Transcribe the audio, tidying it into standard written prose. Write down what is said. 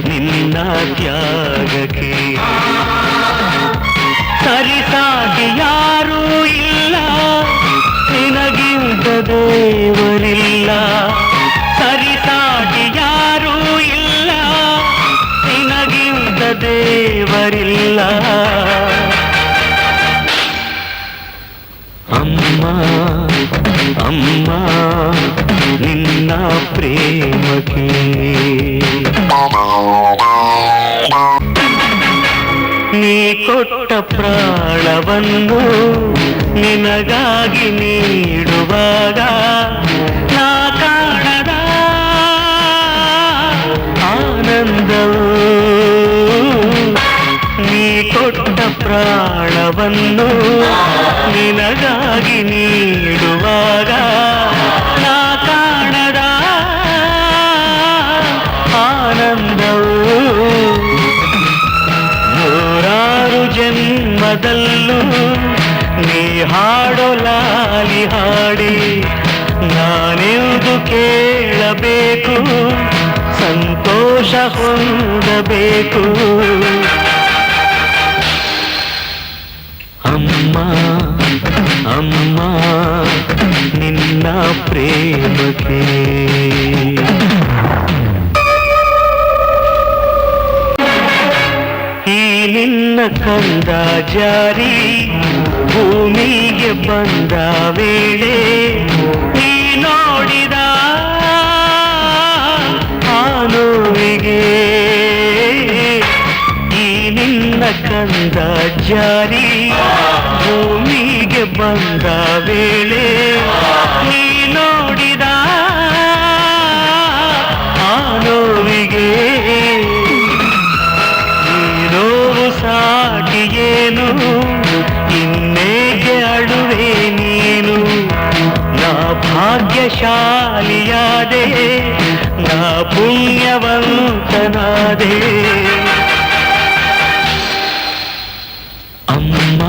ನಿನ್ನ ತ್ಯಾಗಕ್ಕೆ ಸರಿಸಾಟಿ ಯಾರೂ ಇಲ್ಲ, ನಿನಗಿಂತ ದೇವರಿಲ್ಲ. ಸರಿಸಾಟಿ ಯಾರೂ ಇಲ್ಲ, ನಿನಗಿಂತ ದೇವರಿಲ್ಲ. ಅಮ್ಮ ಅಮ್ಮ ನಿನ್ನ ಪ್ರೇಮಕ್ಕೆ ನೀ ಕೊಟ್ಟ ಪ್ರಾಣವನ್ನು ನಿನಗಾಗಿ ನೀಡುವಾಗ ನಾ ಕಾಣದ ಆನಂದವು. ನೀ ಕೊಟ್ಟ ಪ್ರಾಣವನ್ನು ನಿನಗಾಗಿ ನೀಡುವಾಗ ನಾ ಕಾಣದ ಆನಂದವು. ನೂರಾರು ಜನ್ಮದಲ್ಲೂ ನೀ ಹಾಡೋ ಲಾಲಿ ಹಾಡಿ ನಾನೆಂದು ಕೇಳಬೇಕು, ಸಂತೋಷ ಹೊಂದಬೇಕು. ಅಮ್ಮ ಅಮ್ಮ ನಿನ್ನ ಪ್ರೇಮಕ್ಕೆ ಈ ನಿನ್ನ ಕಂದ ಜಾರಿ ಭೂಮಿಗೆ ಬಂದ ವೇಳೆ ನೀ ನೋಡಿದ ಆ ನೋವಿಗೆ. ಈ ನಿನ್ನ ಕಂದ ಜಾರಿ ಭೂಮಿಗೆ ಬಂದ ವೇಳೆ ನೀ ನೋಡಿದ ಆ ನೋವಿಗೆ. ಸಾಟಿಯೇನು ಇನ್ನೇಗೆ ಅಳುವೆ ನೀನು, ನಾ ಭಾಗ್ಯಶಾಲಿಯಾದೆ, ನಾ ಪುಣ್ಯವಂತನಾದೆ. ಅಮ್ಮ